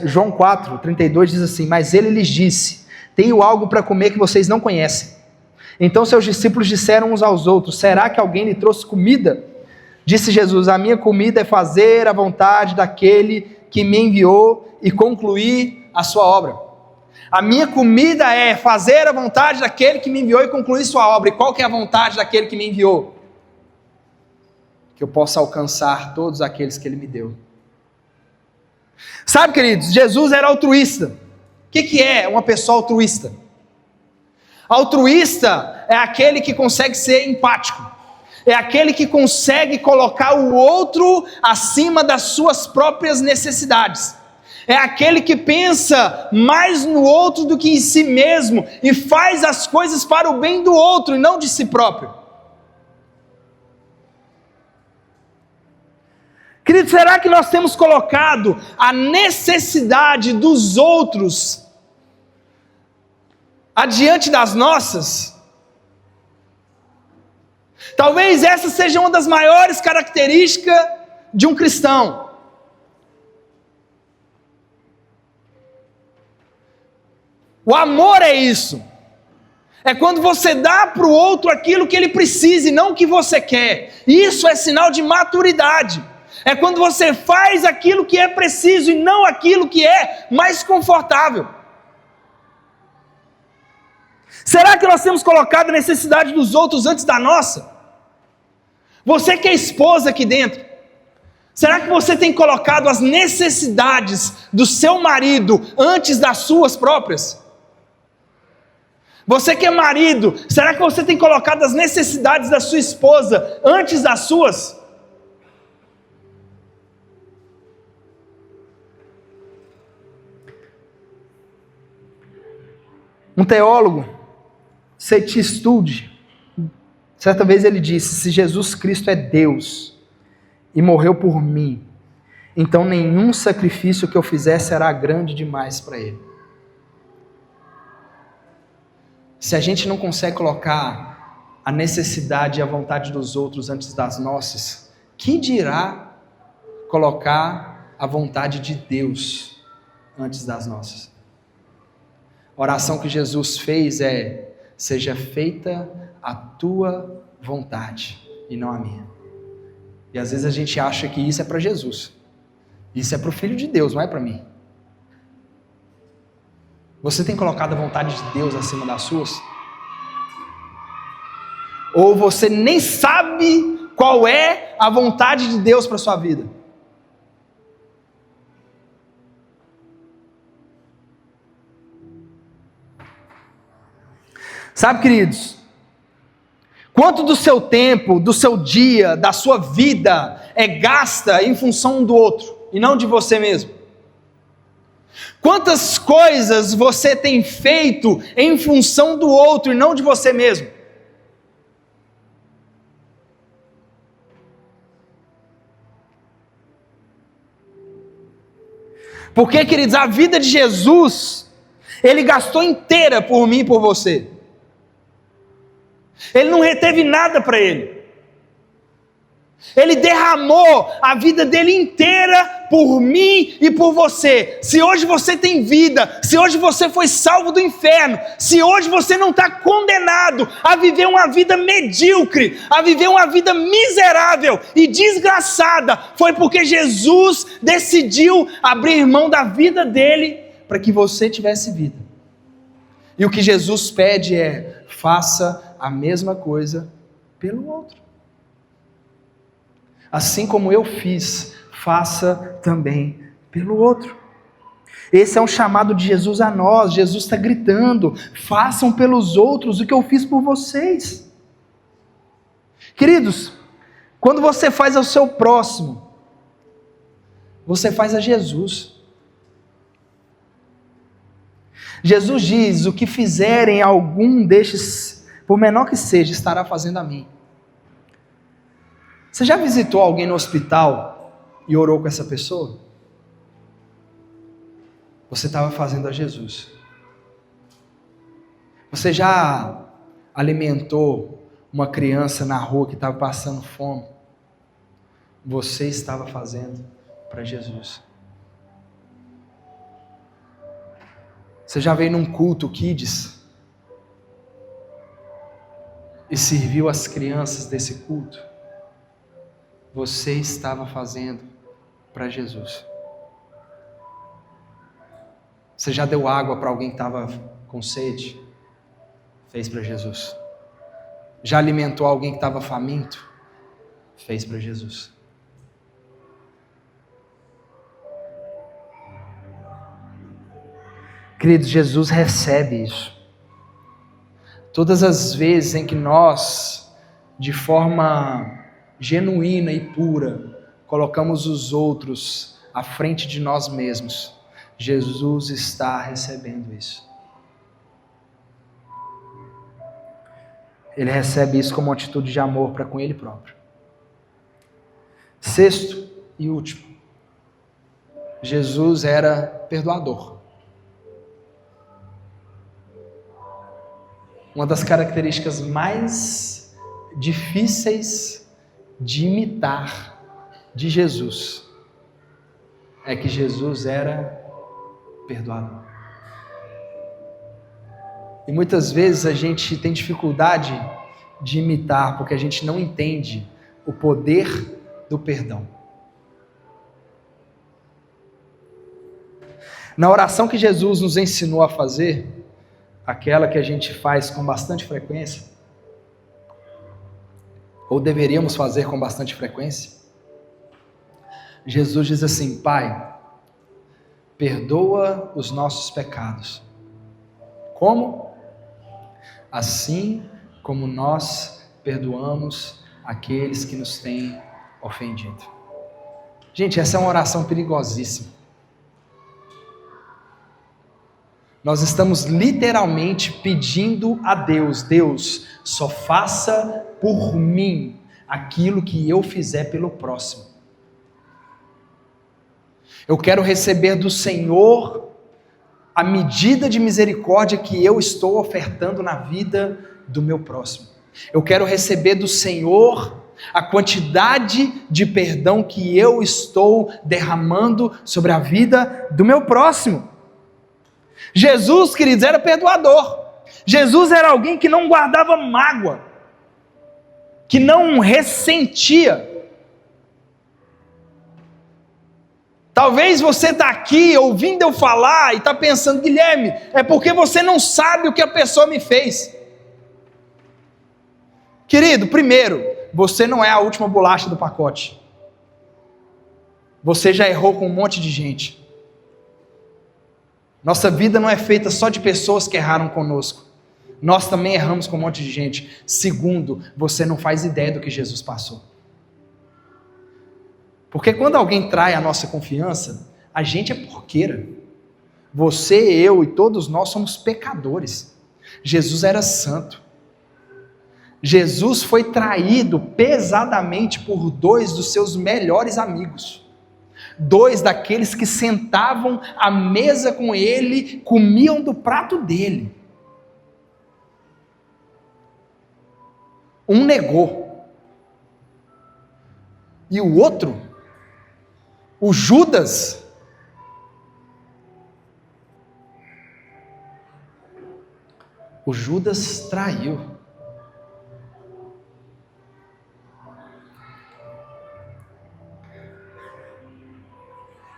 João 4, 32 diz assim: mas ele lhes disse: tenho algo para comer que vocês não conhecem. Então seus discípulos disseram uns aos outros: será que alguém lhe trouxe comida? Disse Jesus: a minha comida é fazer a vontade daquele que me enviou e concluir a sua obra. A minha comida é fazer a vontade daquele que me enviou e concluir sua obra. E qual que é a vontade daquele que me enviou? Que eu possa alcançar todos aqueles que ele me deu. Sabe, queridos, Jesus era altruísta. O que é uma pessoa altruísta? Altruísta é aquele que consegue ser empático, é aquele que consegue colocar o outro acima das suas próprias necessidades, é aquele que pensa mais no outro do que em si mesmo e faz as coisas para o bem do outro e não de si próprio. Querido, será que nós temos colocado a necessidade dos outros adiante das nossas? Talvez essa seja uma das maiores características de um cristão. O amor é isso. É quando você dá para o outro aquilo que ele precisa e não o que você quer. Isso é sinal de maturidade. É quando você faz aquilo que é preciso e não aquilo que é mais confortável. Será que nós temos colocado a necessidade dos outros antes da nossa? Você que é esposa aqui dentro, será que você tem colocado as necessidades do seu marido antes das suas próprias? Você que é marido, será que você tem colocado as necessidades da sua esposa antes das suas? Um teólogo, C.T. Studd, certa vez ele disse: se Jesus Cristo é Deus e morreu por mim, então nenhum sacrifício que eu fizer será grande demais para ele. Se a gente não consegue colocar a necessidade e a vontade dos outros antes das nossas, que dirá colocar a vontade de Deus antes das nossas? A oração que Jesus fez é: seja feita a tua vontade e não a minha. E às vezes a gente acha que isso é para Jesus, isso é para o Filho de Deus, não é para mim. Você tem colocado a vontade de Deus acima das suas? Ou você nem sabe qual é a vontade de Deus para a sua vida? Sabe, queridos, quanto do seu tempo, do seu dia, da sua vida é gasta em função do outro e não de você mesmo? Quantas coisas você tem feito em função do outro e não de você mesmo? Porque, queridos, a vida de Jesus, Ele gastou inteira por mim e por você. Ele não reteve nada para Ele. Ele derramou a vida dele inteira por mim e por você. Se hoje você tem vida, se hoje você foi salvo do inferno, se hoje você não está condenado a viver uma vida medíocre, a viver uma vida miserável e desgraçada, foi porque Jesus decidiu abrir mão da vida dele para que você tivesse vida. E o que Jesus pede é: faça a mesma coisa pelo outro. Assim como eu fiz, faça também pelo outro. Esse é um chamado de Jesus a nós. Jesus está gritando: façam pelos outros o que eu fiz por vocês. Queridos, quando você faz ao seu próximo, você faz a Jesus. Jesus diz: o que fizerem a algum destes, por menor que seja, estará fazendo a mim. Você já visitou alguém no hospital e orou com essa pessoa? Você estava fazendo a Jesus. Você já alimentou uma criança na rua que estava passando fome? Você estava fazendo para Jesus. Você já veio num culto Kids e serviu as crianças desse culto? Você estava fazendo para Jesus. Você já deu água para alguém que estava com sede? Fez para Jesus. Já alimentou alguém que estava faminto? Fez para Jesus. Queridos, Jesus recebe isso. Todas as vezes em que nós, de forma genuína e pura, colocamos os outros à frente de nós mesmos, Jesus está recebendo isso. Ele recebe isso como uma atitude de amor para com Ele próprio. Sexto e último, Jesus era perdoador. Uma das características mais difíceis de imitar de Jesus é que Jesus era perdoador. E muitas vezes a gente tem dificuldade de imitar porque a gente não entende o poder do perdão. Na oração que Jesus nos ensinou a fazer, aquela que a gente faz com bastante frequência, ou deveríamos fazer com bastante frequência, Jesus diz assim: Pai, perdoa os nossos pecados. Como? Assim como nós perdoamos aqueles que nos têm ofendido. Gente, essa é uma oração perigosíssima. Nós estamos literalmente pedindo a Deus: Deus, só faça por mim aquilo que eu fizer pelo próximo. Eu quero receber do Senhor a medida de misericórdia que eu estou ofertando na vida do meu próximo. Eu quero receber do Senhor a quantidade de perdão que eu estou derramando sobre a vida do meu próximo. Jesus, queridos, era perdoador. Jesus era alguém que não guardava mágoa, que não ressentia. Talvez você está aqui ouvindo eu falar e está pensando: Guilherme, é porque você não sabe o que a pessoa me fez. Querido, primeiro, você não é a última bolacha do pacote. Você já errou com um monte de gente. Nossa vida não é feita só de pessoas que erraram conosco. Nós também erramos com um monte de gente. Segundo, você não faz ideia do que Jesus passou. Porque quando alguém trai a nossa confiança, a gente é porqueira. Você, eu e todos nós somos pecadores. Jesus era santo. Jesus foi traído pesadamente por 2 dos seus melhores amigos. 2 daqueles que sentavam à mesa com ele, comiam do prato dele. Um negou. E o outro, o Judas, traiu.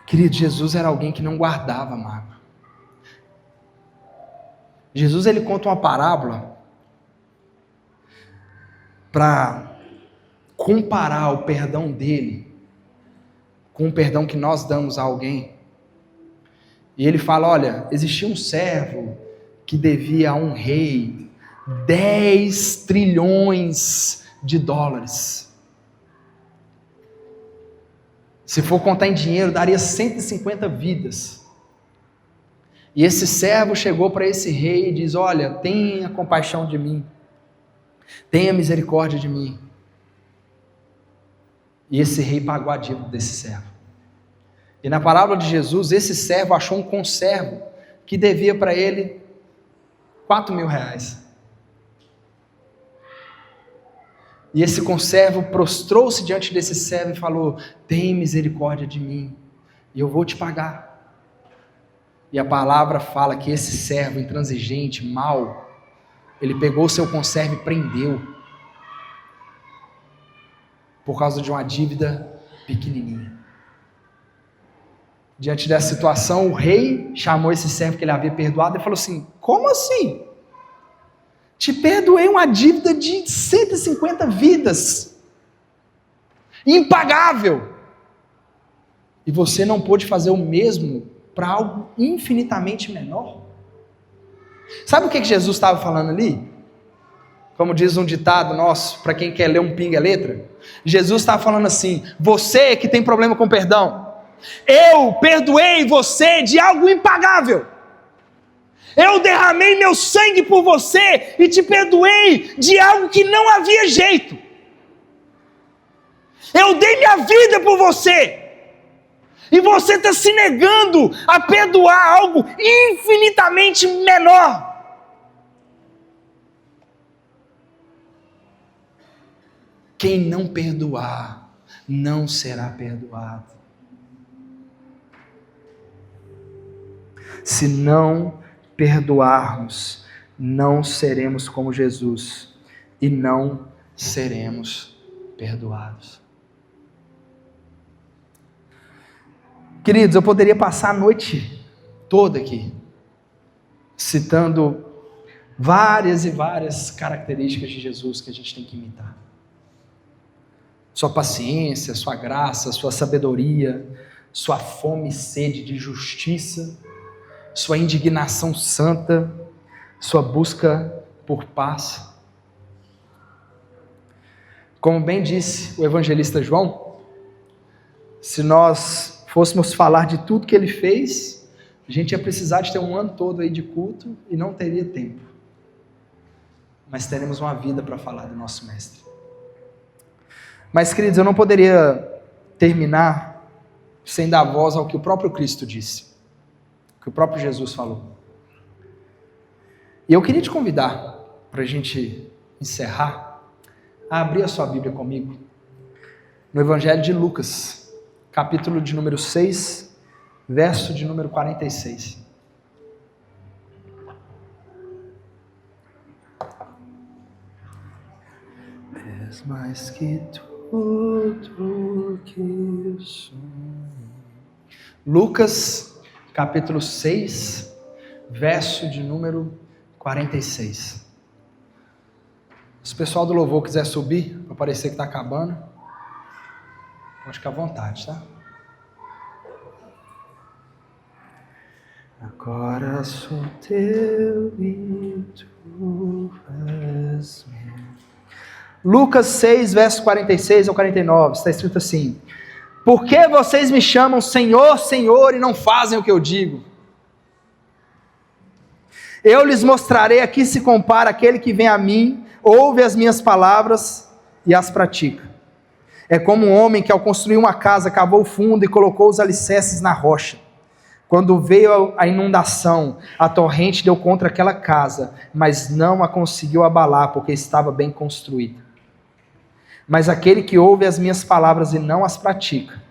Querido, Jesus era alguém que não guardava mágoa. Jesus, ele conta uma parábola para comparar o perdão dele com o perdão que nós damos a alguém. E ele fala: olha, existia um servo que devia a um rei 10 trilhões de dólares. Se for contar em dinheiro, daria 150 vidas. E esse servo chegou para esse rei e diz: olha, tenha compaixão de mim, tenha misericórdia de mim. E esse rei pagou a dívida desse servo. E na parábola de Jesus, esse servo achou um conservo que devia para ele 4.000 reais. E esse conservo prostrou-se diante desse servo e falou: tem misericórdia de mim, e eu vou te pagar. E a palavra fala que esse servo intransigente, mau, ele pegou o seu conservo e prendeu, por causa de uma dívida pequenininha. Diante dessa situação, o rei chamou esse servo que ele havia perdoado e falou assim: como assim? Te perdoei uma dívida de 150 vidas, impagável, e você não pôde fazer o mesmo para algo infinitamente menor? Sabe o que Jesus estava falando ali? Como diz um ditado nosso, para quem quer ler um pinga letra, Jesus estava falando assim: você que tem problema com perdão, eu perdoei você de algo impagável. Eu derramei meu sangue por você e te perdoei de algo que não havia jeito. Eu dei minha vida por você. E você está se negando a perdoar algo infinitamente menor. Quem não perdoar, não será perdoado. Se não perdoarmos, não seremos como Jesus e não seremos perdoados. Queridos, eu poderia passar a noite toda aqui, citando várias e várias características de Jesus que a gente tem que imitar. Sua paciência, sua graça, sua sabedoria, sua fome e sede de justiça, sua indignação santa, sua busca por paz. Como bem disse o evangelista João, se nós fôssemos falar de tudo que ele fez, a gente ia precisar de ter um ano todo aí de culto e não teria tempo. Mas teremos uma vida para falar do nosso mestre. Mas, queridos, eu não poderia terminar sem dar voz ao que o próprio Cristo disse, o que o próprio Jesus falou. E eu queria te convidar, para a gente encerrar, a abrir a sua Bíblia comigo, no Evangelho de Lucas, capítulo de número 6, verso de número 46. És mais que tudo que eu sou. Lucas, capítulo 6, verso de número 46. Se o pessoal do louvor quiser subir, para parecer que está acabando, pode ficar à vontade, tá? Agora sou teu e tu és meu. Lucas 6, verso 46 ao 49, está escrito assim: por que vocês me chamam Senhor, Senhor, e não fazem o que eu digo? Eu lhes mostrarei a que se compara aquele que vem a mim, ouve as minhas palavras e as pratica. É como um homem que, ao construir uma casa, cavou fundo e colocou os alicerces na rocha. Quando veio a inundação, a torrente deu contra aquela casa, mas não a conseguiu abalar, porque estava bem construída. Mas aquele que ouve as minhas palavras e não as pratica,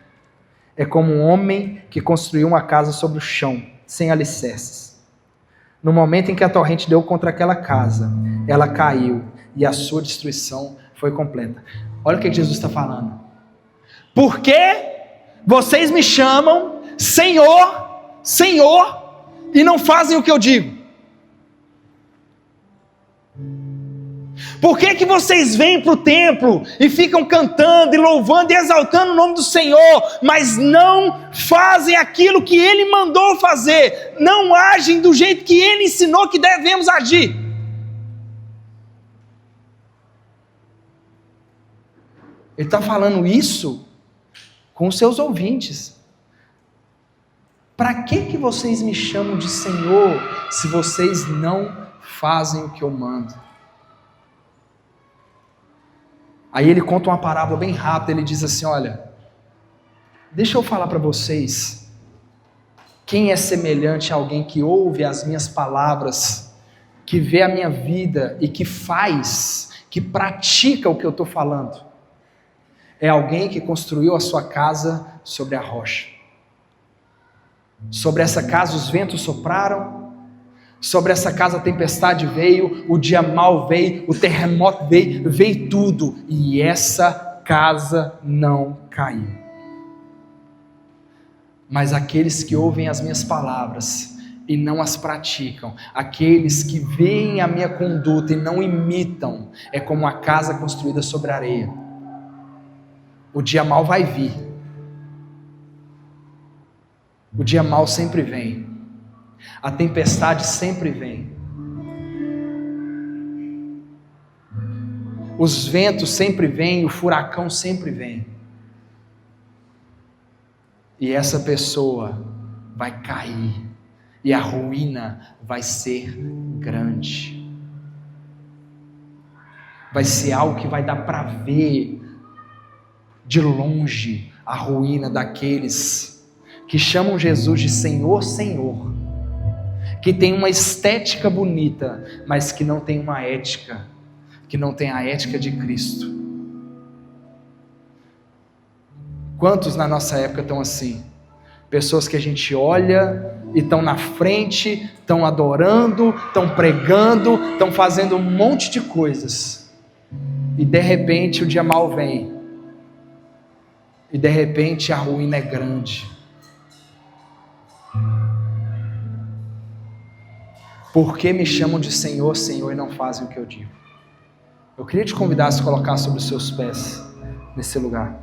é como um homem que construiu uma casa sobre o chão, sem alicerces. No momento em que a torrente deu contra aquela casa, ela caiu e a sua destruição foi completa. Olha o que Jesus está falando. Por que vocês me chamam Senhor, Senhor, e não fazem o que eu digo? Por que vocês vêm para o templo e ficam cantando e louvando e exaltando o nome do Senhor, mas não fazem aquilo que Ele mandou fazer, não agem do jeito que Ele ensinou que devemos agir? Ele está falando isso com os seus ouvintes. Para que vocês me chamam de Senhor, se vocês não fazem o que eu mando? Aí ele conta uma parábola bem rápida, ele diz assim: olha, deixa eu falar para vocês, quem é semelhante a alguém que ouve as minhas palavras, que vê a minha vida e que faz, que pratica o que eu estou falando? É alguém que construiu a sua casa sobre a rocha. Sobre essa casa os ventos sopraram, sobre essa casa a tempestade veio, o dia mau veio, o terremoto veio tudo, e essa casa não caiu. Mas aqueles que ouvem as minhas palavras e não as praticam, aqueles que veem a minha conduta e não imitam, é como a casa construída sobre a areia. O dia mau vai vir, o dia mau sempre vem, a tempestade sempre vem, os ventos sempre vêm, o furacão sempre vem, e essa pessoa vai cair, e a ruína vai ser grande, vai ser algo que vai dar para ver de longe a ruína daqueles que chamam Jesus de Senhor, Senhor, que tem uma estética bonita, mas que não tem uma ética, que não tem a ética de Cristo. Quantos na nossa época estão assim? Pessoas que a gente olha e estão na frente, estão adorando, estão pregando, estão fazendo um monte de coisas, e de repente o dia mau vem, e de repente a ruína é grande. Por que me chamam de Senhor, Senhor e não fazem o que eu digo? Eu queria te convidar a se colocar sobre os seus pés nesse lugar.